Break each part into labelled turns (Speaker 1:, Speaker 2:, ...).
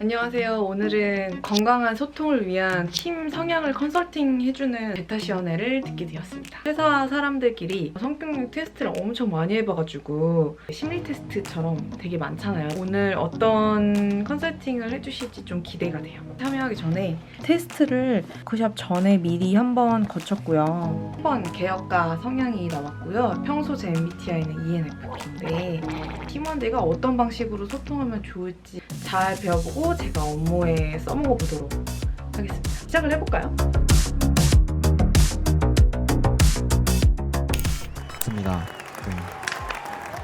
Speaker 1: 안녕하세요. 오늘은 건강한 소통을 위한 팀 성향을 컨설팅 해주는 베타시연회를 듣게 되었습니다. 회사 사람들끼리 성격력 테스트를 엄청 많이 해봐가지고 심리 테스트처럼 되게 많잖아요. 오늘 어떤 컨설팅을 해주실지 좀 기대가 돼요. 참여하기 전에 테스트를 워크샵 전에 미리 한번 거쳤고요. 한번 개혁과 성향이 나왔고요. 평소 제 MBTI는 ENFP인데 팀원들과 어떤 방식으로 소통하면 좋을지 잘 배워보고 제가 업무에 써먹어 보도록 하겠습니다. 시작을 해볼까요?
Speaker 2: 맞습니다. 네.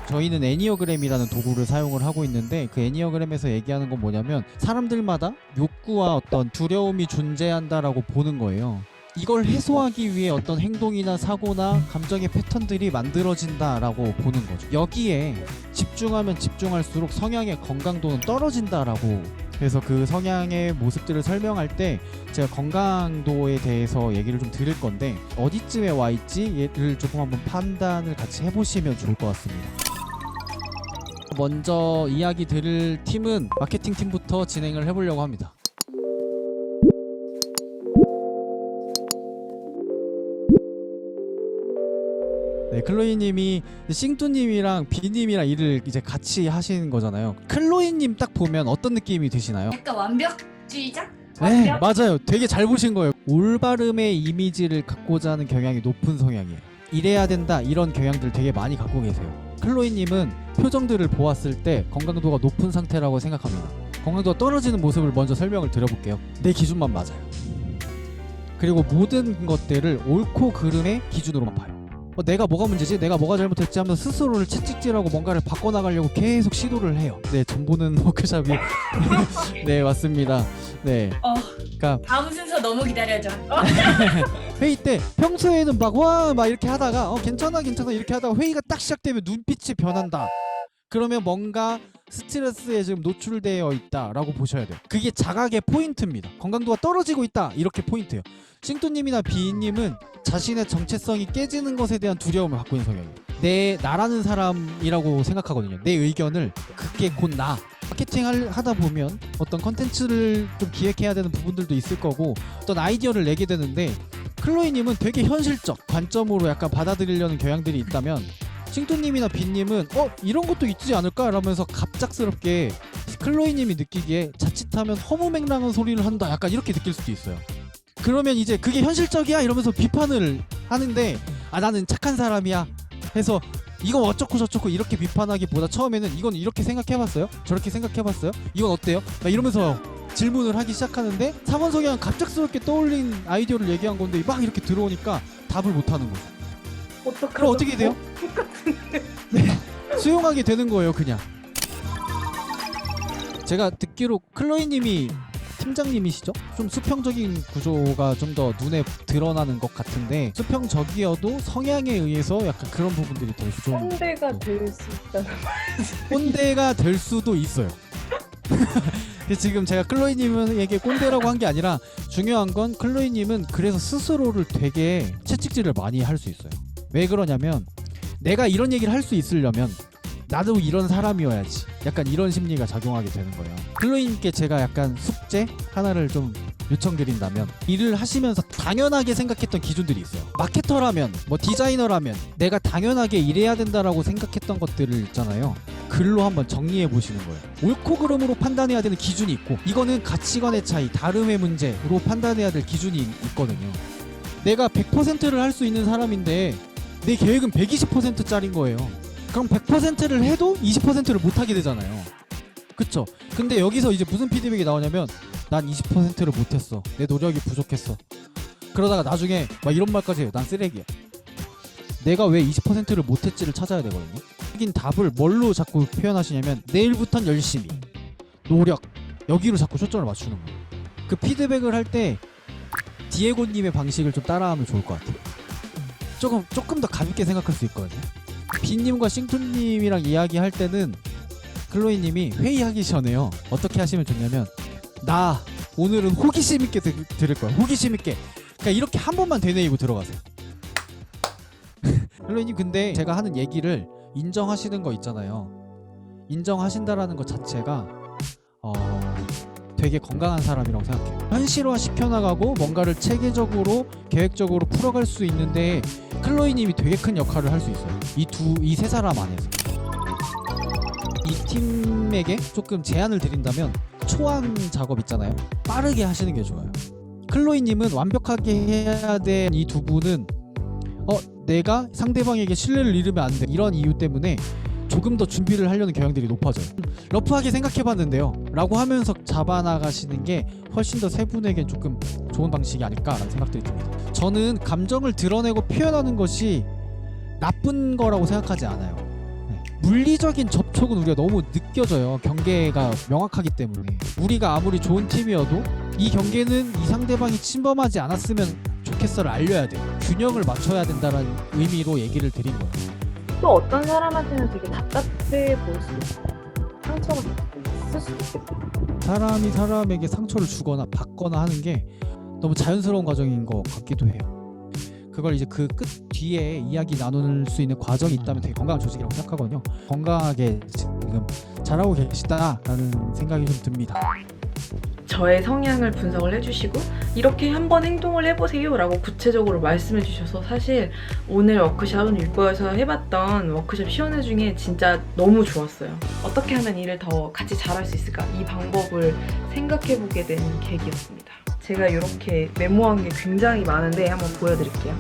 Speaker 2: 저희는 애니어그램이라는 도구를 사용을 하고 있는데 그 애니어그램에서 얘기하는 건 뭐냐면 사람들마다 욕구와 어떤 두려움이 존재한다라고 보는 거예요. 이걸 해소하기 위해 어떤 행동이나 사고나 감정의 패턴들이 만들어진다라고 보는 거죠. 여기에 집중하면 집중할수록 성향의 건강도는 떨어진다라고, 그래서 그 성향의 모습들을 설명할 때 제가 건강도에 대해서 얘기를 좀 드릴 건데 어디쯤에 와 있지? 얘를 조금 한번 판단을 같이 해보시면 좋을 것 같습니다. 먼저 이야기 드릴 팀은 마케팅 팀부터 진행을 해보려고 합니다. 네, 클로이님이 싱뚜님이랑 비님이랑 일을 이제 같이 하시는 거잖아요. 클로이님 딱 보면 어떤 느낌이 드시나요?
Speaker 3: 약간 완벽주의자?
Speaker 2: 네,
Speaker 3: 완벽?
Speaker 2: 맞아요. 되게 잘 보신 거예요. 올바름의 이미지를 갖고자 하는 경향이 높은 성향이에요. 이래야 된다 이런 경향들 되게 많이 갖고 계세요. 클로이님은 표정들을 보았을 때 건강도가 높은 상태라고 생각합니다. 건강도가 떨어지는 모습을 먼저 설명을 드려볼게요. 내 기준만 맞아요. 그리고 모든 것들을 옳고 그름의 기준으로만 봐요. 내가 뭐가 문제지? 내가 뭐가 잘못했지? 하면서 스스로를 채찍질하고 뭔가를 바꿔나가려고 계속 시도를 해요. 네, 전보는 워크샵이 네, 맞습니다. 네, 그러니까
Speaker 3: 다음 순서 너무 기다려져.
Speaker 2: 회의 때 평소에는 막 이렇게 하다가 괜찮아 이렇게 하다가 회의가 딱 시작되면 눈빛이 변한다. 그러면 뭔가 스트레스에 지금 노출되어 있다라고 보셔야 돼요. 그게 자각의 포인트입니다. 건강도가 떨어지고 있다, 이렇게 포인트예요. 싱뚜님이나 비님은 자신의 정체성이 깨지는 것에 대한 두려움을 갖고 있는 성향이에요. 나라는 사람이라고 생각하거든요. 내 의견을, 그게 곧 나. 마케팅 하다 보면 어떤 컨텐츠를 좀 기획해야 되는 부분들도 있을 거고 어떤 아이디어를 내게 되는데, 클로이님은 되게 현실적 관점으로 약간 받아들이려는 경향들이 있다면 싱뚜님이나 빈님은 이런 것도 있지 않을까? 라면서 갑작스럽게 클로이님이 느끼기에 자칫하면 허무맹랑한 소리를 한다, 약간 이렇게 느낄 수도 있어요. 그러면 이제 그게 현실적이야? 이러면서 비판을 하는데 나는 착한 사람이야 해서 이건 어쩌고 저쩌고 이렇게 비판하기보다 처음에는 이건 이렇게 생각해봤어요? 저렇게 생각해봤어요? 이건 어때요? 이러면서 질문을 하기 시작하는데 사원 성향은 갑작스럽게 떠올린 아이디어를 얘기한 건데 막 이렇게 들어오니까 답을 못하는 거죠. 그럼 어떻게 돼요? 네, 수용하게 되는 거예요, 그냥. 제가 듣기로 클로이님이 팀장님이시죠? 좀 수평적인 구조가 좀 더 눈에 드러나는 것 같은데, 수평적이어도 성향에 의해서 약간 그런 부분들이 더 좀
Speaker 1: 꼰대가 될 수 있다는
Speaker 2: 꼰대가 될 수도 있어요. 지금 제가 클로이님에게 꼰대라고 한 게 아니라, 중요한 건 클로이님은 그래서 스스로를 되게 채찍질을 많이 할 수 있어요. 왜 그러냐면 내가 이런 얘기를 할 수 있으려면 나도 이런 사람이어야지, 약간 이런 심리가 작용하게 되는 거예요. 클로이님께 제가 약간 숙제 하나를 좀 요청드린다면, 일을 하시면서 당연하게 생각했던 기준들이 있어요. 마케터라면, 디자이너라면 내가 당연하게 이래야 된다라고 생각했던 것들을 있잖아요. 글로 한번 정리해 보시는 거예요. 옳고 그름으로 판단해야 되는 기준이 있고, 이거는 가치관의 차이, 다름의 문제로 판단해야 될 기준이 있거든요. 내가 100%를 할 수 있는 사람인데 내 계획은 120%짜리인 거예요. 그럼 100%를 해도 20%를 못하게 되잖아요. 그쵸? 근데 여기서 이제 무슨 피드백이 나오냐면, 난 20%를 못했어, 내 노력이 부족했어. 그러다가 나중에 막 이런 말까지 해요. 난 쓰레기야. 내가 왜 20%를 못했지를 찾아야 되거든요. 하긴 답을 뭘로 자꾸 표현하시냐면 내일부턴 열심히, 노력, 여기로 자꾸 초점을 맞추는 거예요. 그 피드백을 할 때 디에고님의 방식을 좀 따라하면 좋을 것 같아요. 조금 더 가볍게 생각할 수 있거든요. 빈님과 싱투님이랑 이야기할 때는 클로이님이 회의하기 전에요, 어떻게 하시면 좋냐면, 나 오늘은 호기심 있게 들을 거야. 호기심 있게. 그러니까 이렇게 한 번만 되뇌이고 들어가세요. 클로이님, 근데 제가 하는 얘기를 인정하시는 거 있잖아요. 인정하신다라는 것 자체가 되게 건강한 사람이라고 생각해요. 현실화 시켜나가고 뭔가를 체계적으로 계획적으로 풀어갈 수 있는데 클로이님이 되게 큰 역할을 할 수 있어요. 이 세 사람 안에서. 이 팀에게 조금 제안을 드린다면 초안 작업 있잖아요. 빠르게 하시는 게 좋아요. 클로이님은 완벽하게 해야 된 이 두 분은 내가 상대방에게 신뢰를 잃으면 안 돼. 이런 이유 때문에 조금 더 준비를 하려는 경향들이 높아져요. 러프하게 생각해봤는데요 라고 하면서 잡아나가시는 게 훨씬 더 세 분에겐 조금 좋은 방식이 아닐까라는 생각들이 듭니다. 저는 감정을 드러내고 표현하는 것이 나쁜 거라고 생각하지 않아요. 물리적인 접촉은 우리가 너무 느껴져요. 경계가 명확하기 때문에. 우리가 아무리 좋은 팀이어도 이 경계는 이 상대방이 침범하지 않았으면 좋겠어를 알려야 돼요. 균형을 맞춰야 된다는 의미로 얘기를 드린 거예요.
Speaker 1: 또 어떤 사람한테는 되게 답답해 보일 수도 있어요. 상처가 있을 수도 있겠고.
Speaker 2: 사람이 사람에게 상처를 주거나 받거나 하는 게 너무 자연스러운 과정인 것 같기도 해요. 그걸 이제 그 끝 뒤에 이야기 나눌 수 있는 과정이 있다면 되게 건강한 조직이라고 생각하거든요. 건강하게 지금 잘하고 계시다라는 생각이 좀 듭니다.
Speaker 1: 저의 성향을 분석을 해주시고 이렇게 한번 행동을 해보세요 라고 구체적으로 말씀해 주셔서 사실 오늘 워크숍은 율보에서 해봤던 워크숍 시연회 중에 진짜 너무 좋았어요. 어떻게 하면 일을 더 같이 잘할 수 있을까? 이 방법을 생각해보게 된 계기였습니다. 제가 이렇게 메모한 게 굉장히 많은데 한번 보여드릴게요.